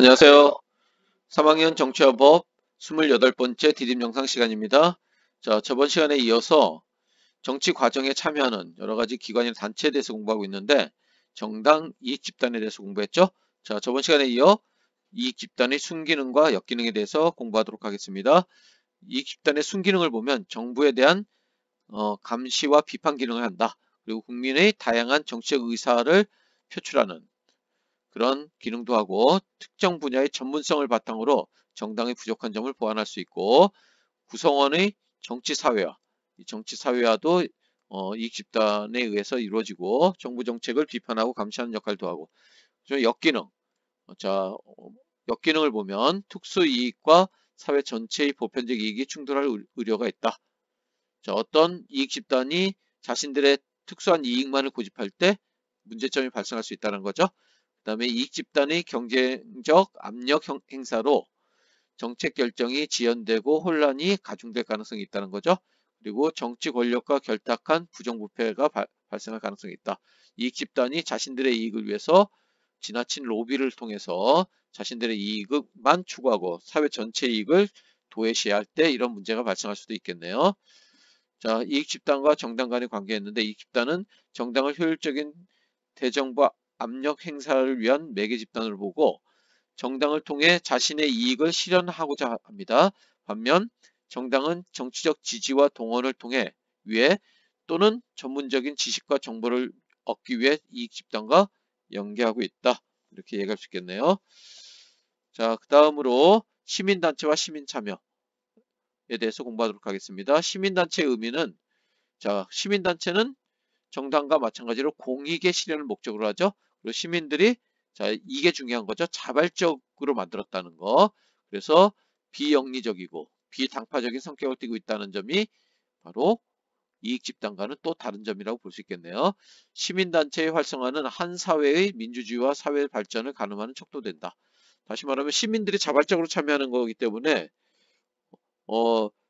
안녕하세요. 3학년 정치화법 28번째 디딤 영상 시간입니다. 자, 저번 시간에 이어서 정치 과정에 참여하는 여러 가지 기관이나 단체에 대해서 공부하고 있는데 정당 이익 집단에 대해서 공부했죠. 자, 저번 시간에 이어 이익 집단의 순기능과 역기능에 대해서 공부하도록 하겠습니다. 이익 집단의 순기능을 보면 정부에 대한 감시와 비판 기능을 한다. 그리고 국민의 다양한 정치적 의사를 표출하는 그런 기능도 하고 특정 분야의 전문성을 바탕으로 정당의 부족한 점을 보완할 수 있고 구성원의 정치사회화, 이 정치사회화도 이익집단에 의해서 이루어지고 정부 정책을 비판하고 감시하는 역할도 하고 역기능, 자 역기능을 보면 특수이익과 사회 전체의 보편적 이익이 충돌할 우려가 있다. 자, 어떤 이익집단이 자신들의 특수한 이익만을 고집할 때 문제점이 발생할 수 있다는 거죠. 그 다음에 이익 집단의 경쟁적 압력 행사로 정책 결정이 지연되고 혼란이 가중될 가능성이 있다는 거죠. 그리고 정치 권력과 결탁한 부정부패가 발생할 가능성이 있다. 이익 집단이 자신들의 이익을 위해서 지나친 로비를 통해서 자신들의 이익만 추구하고 사회 전체 이익을 도외시할 때 이런 문제가 발생할 수도 있겠네요. 자, 이익 집단과 정당 간의 관계였는데 이익 집단은 정당을 효율적인 대정부 압력 행사를 위한 매개 집단을 보고 정당을 통해 자신의 이익을 실현하고자 합니다. 반면 정당은 정치적 지지와 동원을 통해 위해 또는 전문적인 지식과 정보를 얻기 위해 이익 집단과 연계하고 있다. 이렇게 얘기할 수 있겠네요. 자, 그 다음으로 시민단체와 시민참여에 대해서 공부하도록 하겠습니다. 시민단체의 의미는 자, 시민단체는 정당과 마찬가지로 공익의 실현을 목적으로 하죠. 그리고 시민들이 자, 이게 중요한 거죠. 자발적으로 만들었다는 거. 그래서 비영리적이고 비당파적인 성격을 띠고 있다는 점이 바로 이익집단과는 또 다른 점이라고 볼 수 있겠네요. 시민단체의 활성화는 한 사회의 민주주의와 사회 발전을 가늠하는 척도된다. 다시 말하면 시민들이 자발적으로 참여하는 거기 때문에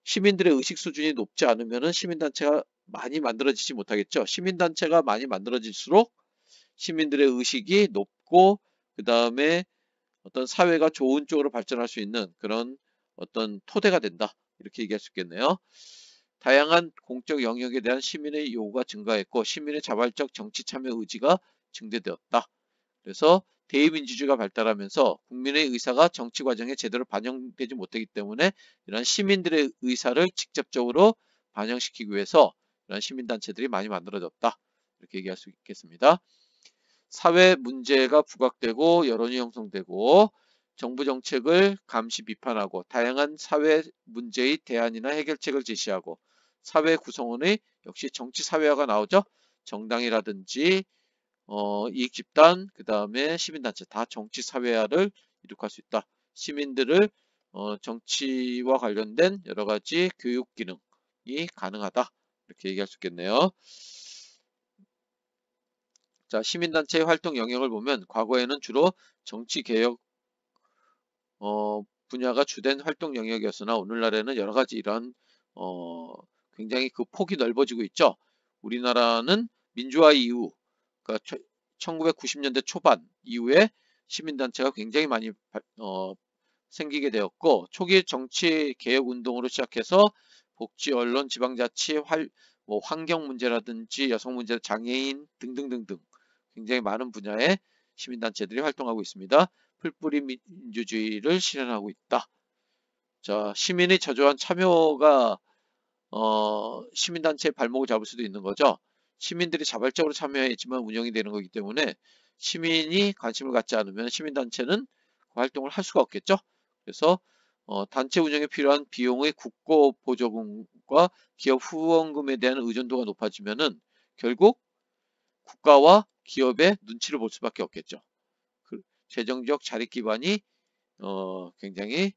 시민들의 의식 수준이 높지 않으면 시민단체가 많이 만들어지지 못하겠죠. 시민단체가 많이 만들어질수록 시민들의 의식이 높고 그 다음에 어떤 사회가 좋은 쪽으로 발전할 수 있는 그런 어떤 토대가 된다. 이렇게 얘기할 수 있겠네요. 다양한 공적 영역에 대한 시민의 요구가 증가했고 시민의 자발적 정치 참여 의지가 증대되었다. 그래서 대의민주주의가 발달하면서 국민의 의사가 정치 과정에 제대로 반영되지 못하기 때문에 이런 시민들의 의사를 직접적으로 반영시키기 위해서 이런 시민단체들이 많이 만들어졌다. 이렇게 얘기할 수 있겠습니다. 사회 문제가 부각되고 여론이 형성되고 정부 정책을 감시 비판하고 다양한 사회 문제의 대안이나 해결책을 제시하고 사회 구성원의 역시 정치 사회화가 나오죠. 정당이라든지 이익집단, 그 다음에 시민단체 다 정치 사회화를 이룩할 수 있다. 시민들을 정치와 관련된 여러 가지 교육 기능이 가능하다. 이렇게 얘기할 수 있겠네요. 자, 시민단체의 활동 영역을 보면 과거에는 주로 정치개혁 분야가 주된 활동 영역이었으나 오늘날에는 여러 가지 이런 굉장히 그 폭이 넓어지고 있죠. 우리나라는 민주화 이후, 그러니까 1990년대 초반 이후에 시민단체가 굉장히 많이 생기게 되었고 초기 정치 개혁 운동으로 시작해서 복지, 언론, 지방자치, 환경 문제라든지 여성 문제, 장애인 등등등등 굉장히 많은 분야의 시민단체들이 활동하고 있습니다. 풀뿌리 민주주의를 실현하고 있다. 자, 시민의 저조한 참여가 시민단체의 발목을 잡을 수도 있는 거죠. 시민들이 자발적으로 참여했지만 운영이 되는 거기 때문에 시민이 관심을 갖지 않으면 시민단체는 활동을 할 수가 없겠죠. 그래서 단체 운영에 필요한 비용의 국고 보조금과 기업 후원금에 대한 의존도가 높아지면은 결국 국가와 기업의 눈치를 볼 수밖에 없겠죠. 재정적 자립 기반이 굉장히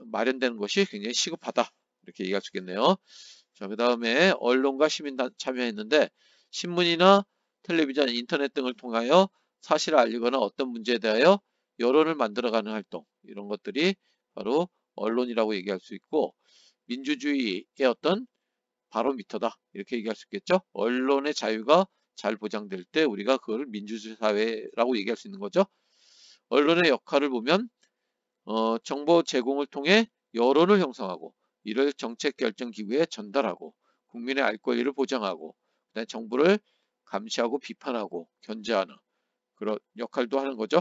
마련되는 것이 굉장히 시급하다. 이렇게 얘기할 수 있겠네요. 자, 그 다음에 언론과 시민 참여했는데 신문이나 텔레비전, 인터넷 등을 통하여 사실을 알리거나 어떤 문제에 대하여 여론을 만들어가는 활동 이런 것들이 바로 언론이라고 얘기할 수 있고 민주주의의 어떤 바로미터다 이렇게 얘기할 수 있겠죠. 언론의 자유가 잘 보장될 때 우리가 그걸 민주주의 사회라고 얘기할 수 있는 거죠. 언론의 역할을 보면 정보 제공을 통해 여론을 형성하고 이를 정책 결정 기구에 전달하고 국민의 알 권리를 보장하고 그다음에 정부를 감시하고 비판하고 견제하는 그런 역할도 하는 거죠.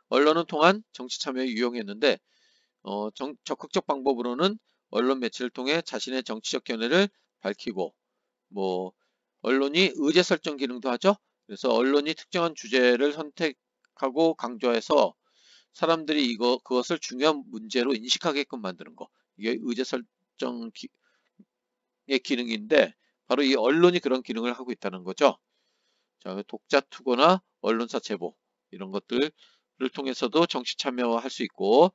언론은 또한 정치 참여에 유용했는데 적극적 방법으로는 언론 매체를 통해 자신의 정치적 견해를 밝히고 뭐 언론이 의제 설정 기능도 하죠. 그래서 언론이 특정한 주제를 선택하고 강조해서 사람들이 그것을 중요한 문제로 인식하게끔 만드는 거. 이게 의제 설정의 기능인데 바로 이 언론이 그런 기능을 하고 있다는 거죠. 자, 독자 투고나 언론사 제보 이런 것들을 통해서도 정치 참여할 수 있고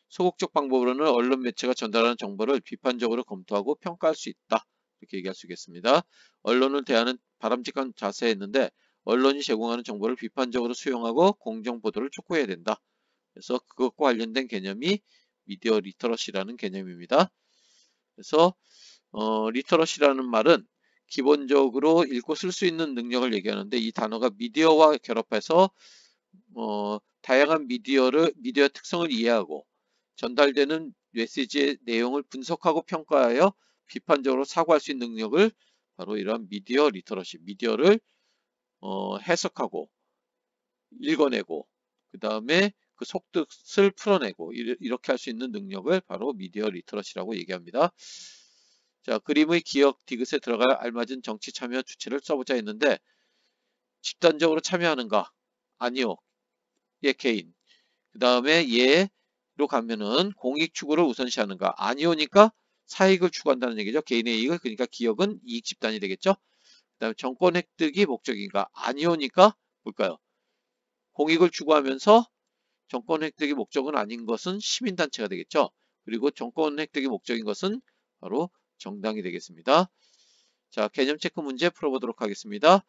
소극적 방법으로는 언론 매체가 전달하는 정보를 비판적으로 검토하고 평가할 수 있다. 이렇게 얘기할 수 있겠습니다. 언론을 대하는 바람직한 자세였는데 언론이 제공하는 정보를 비판적으로 수용하고 공정 보도를 촉구해야 된다. 그래서 그것과 관련된 개념이 미디어 리터러시라는 개념입니다. 그래서 리터러시라는 말은 기본적으로 읽고 쓸 수 있는 능력을 얘기하는데 이 단어가 미디어와 결합해서 다양한 미디어의 특성을 이해하고 전달되는 메시지의 내용을 분석하고 평가하여 비판적으로 사고할 수 있는 능력을 바로 이러한 미디어 리터러시, 미디어를 해석하고 읽어내고 그 다음에 그 속뜻을 풀어내고 이렇게 할 수 있는 능력을 바로 미디어 리터러시라고 얘기합니다. 자, 그림의 기억 디귿에 들어갈 알맞은 정치 참여 주체를 써보자 했는데 집단적으로 참여하는가? 아니요. 얘 개인. 그 다음에 얘로 가면은 공익 추구를 우선시하는가? 아니오니까 사익을 추구한다는 얘기죠. 개인의 이익을. 그러니까 기업은 이익 집단이 되겠죠. 그 다음에 정권 획득이 목적인가? 아니오니까 뭘까요? 공익을 추구하면서 정권 획득이 목적은 아닌 것은 시민단체가 되겠죠. 그리고 정권 획득이 목적인 것은 바로 정당이 되겠습니다. 자, 개념 체크 문제 풀어보도록 하겠습니다.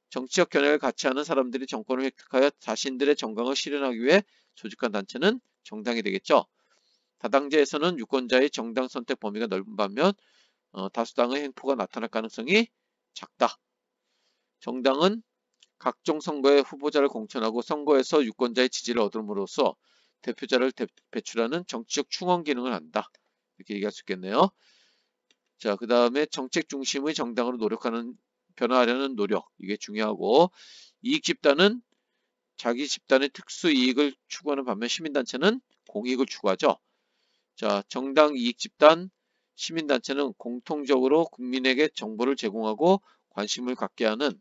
정치적 견해를 같이 하는 사람들이 정권을 획득하여 자신들의 정강을 실현하기 위해 조직한 단체는 정당이 되겠죠. 다당제에서는 유권자의 정당 선택 범위가 넓은 반면 다수당의 횡포가 나타날 가능성이 작다. 정당은 각종 선거에 후보자를 공천하고 선거에서 유권자의 지지를 얻음으로써 대표자를 배출하는 정치적 충원 기능을 한다. 이렇게 얘기할 수 있겠네요. 자, 그 다음에 정책 중심의 정당으로 변화하려는 노력. 이게 중요하고 이익 집단은 자기 집단의 특수 이익을 추구하는 반면 시민단체는 공익을 추구하죠. 자, 정당 이익 집단, 시민단체는 공통적으로 국민에게 정보를 제공하고 관심을 갖게 하는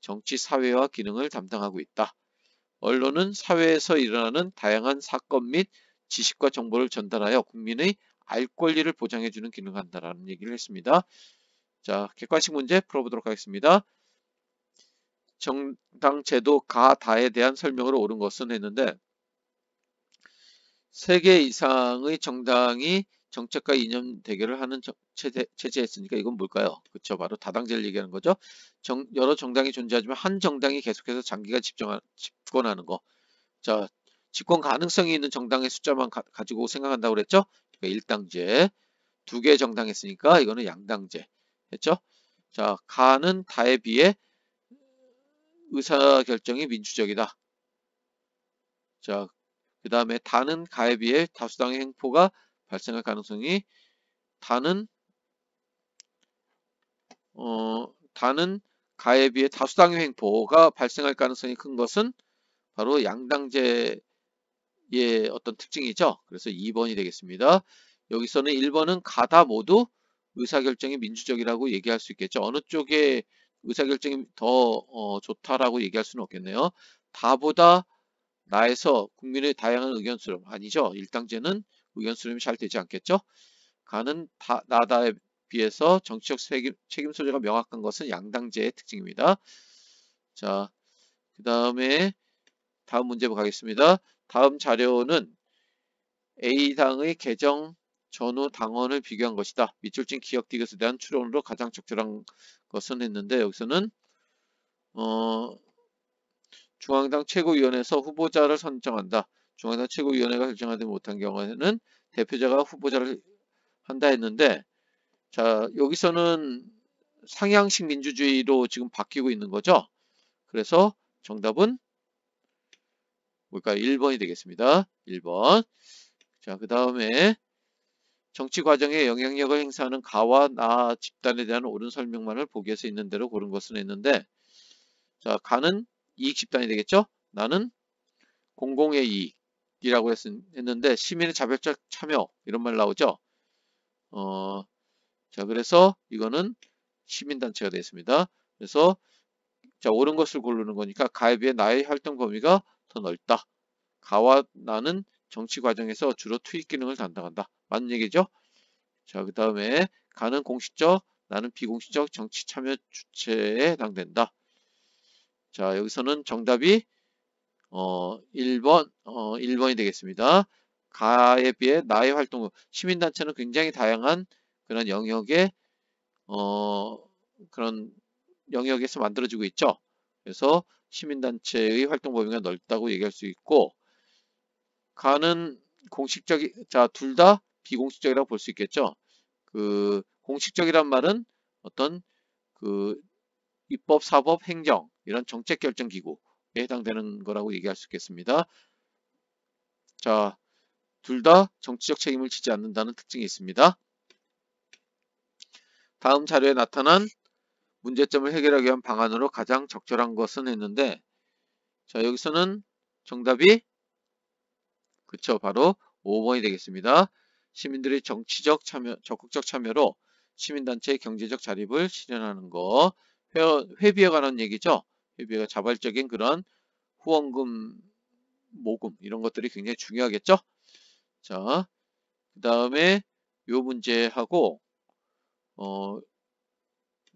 정치 사회화 기능을 담당하고 있다. 언론은 사회에서 일어나는 다양한 사건 및 지식과 정보를 전달하여 국민의 알 권리를 보장해주는 기능을 한다라는 얘기를 했습니다. 자, 객관식 문제 풀어보도록 하겠습니다. 정당 제도 가다에 대한 설명으로 옳은 것은 했는데 3개 이상의 정당이 정책과 이념 대결을 하는 체제였으니까 이건 뭘까요? 그렇죠. 바로 다당제를 얘기하는 거죠. 여러 정당이 존재하지만 한 정당이 계속해서 장기간 집권하는 거. 자, 집권 가능성이 있는 정당의 숫자만 가지고 생각한다고 그랬죠? 그러니까 1당제. 2개 정당 했으니까 이거는 양당제. 했죠? 자, 가는 다에 비해 의사결정이 민주적이다. 자, 그 다음에 다는 가에 비해 다수당의 횡포가 발생할 가능성이 다는 가에 비해 다수당의 횡포가 발생할 가능성이 큰 것은 바로 양당제의 어떤 특징이죠. 그래서 2번이 되겠습니다. 여기서는 1번은 가다 모두 의사결정이 민주적이라고 얘기할 수 있겠죠. 어느 쪽에 의사결정이 더 좋다라고 얘기할 수는 없겠네요. 다보다 나에서 국민의 다양한 의견 수렴 아니죠. 1당제는 의견 수렴이 잘 되지 않겠죠. 가는 나다에 비해서 정치적 책임 소재가 명확한 것은 양당제의 특징입니다. 자, 그 다음에 다음 문제 가겠습니다. 다음 자료는 A당의 개정 전후 당원을 비교한 것이다. 밑줄 친 기억 디귿에 대한 추론으로 가장 적절한 것은 했는데 여기서는 중앙당 최고위원회에서 후보자를 선정한다. 중앙당 최고위원회가 결정하지 못한 경우에는 대표자가 후보자를 한다 했는데 자, 여기서는 상향식 민주주의로 지금 바뀌고 있는 거죠. 그래서 정답은 뭘까요? 1번이 되겠습니다. 1번. 자, 그 다음에 정치 과정에 영향력을 행사하는 가와 나 집단에 대한 옳은 설명만을 보기에서 있는 대로 고른 것은 했는데, 자, 가는 이익 집단이 되겠죠? 나는 공공의 이익이라고 했는데 시민의 자발적 참여 이런 말 나오죠? 자, 그래서 이거는 시민단체가 되겠습니다. 그래서 자, 옳은 것을 고르는 거니까 가에 비해 나의 활동 범위가 더 넓다. 가와 나는 정치 과정에서 주로 투입 기능을 담당한다. 맞는 얘기죠? 자, 그 다음에 가는 공식적, 나는 비공식적 정치 참여 주체에 해당된다. 자, 여기서는 정답이 1번이 되겠습니다. 가에 비해 나의 활동, 시민단체는 굉장히 다양한 그런 영역의 그런 영역에서 만들어지고 있죠. 그래서 시민단체의 활동 범위가 넓다고 얘기할 수 있고, 가는 자, 둘 다 비공식적이라고 볼 수 있겠죠. 그 공식적이란 말은 어떤 그 입법, 사법, 행정 이런 정책 결정 기구에 해당되는 거라고 얘기할 수 있겠습니다. 자, 둘 다 정치적 책임을 지지 않는다는 특징이 있습니다. 다음 자료에 나타난 문제점을 해결하기 위한 방안으로 가장 적절한 것은 했는데, 자, 여기서는 정답이 그쵸, 바로 5번이 되겠습니다. 시민들의 정치적 참여, 적극적 참여로 시민단체의 경제적 자립을 실현하는 거. 회비에 관한 얘기죠. 회비가 자발적인 그런 후원금, 모금 이런 것들이 굉장히 중요하겠죠. 자, 그 다음에 요 문제하고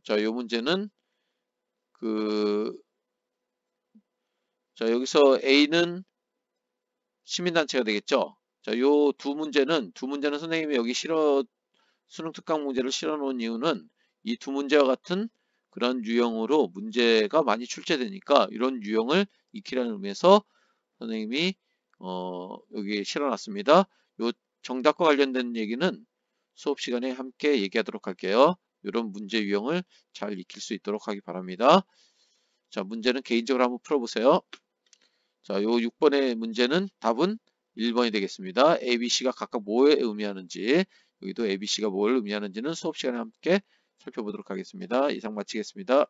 자, 요 문제는 자, 여기서 A는 시민단체가 되겠죠. 자, 요 두 문제는 선생님이 여기 수능 특강 문제를 실어 놓은 이유는 이 두 문제와 같은 그런 유형으로 문제가 많이 출제되니까 이런 유형을 익히라는 의미에서 선생님이 여기 실어 놨습니다. 요 정답과 관련된 얘기는 수업 시간에 함께 얘기하도록 할게요. 이런 문제 유형을 잘 익힐 수 있도록 하기 바랍니다. 자, 문제는 개인적으로 한번 풀어보세요. 자, 요 6번의 문제는 답은 1번이 되겠습니다. A, B, C가 각각 뭘 의미하는지, 여기도 A, B, C가 뭘 의미하는지는 수업 시간에 함께 살펴보도록 하겠습니다. 이상 마치겠습니다.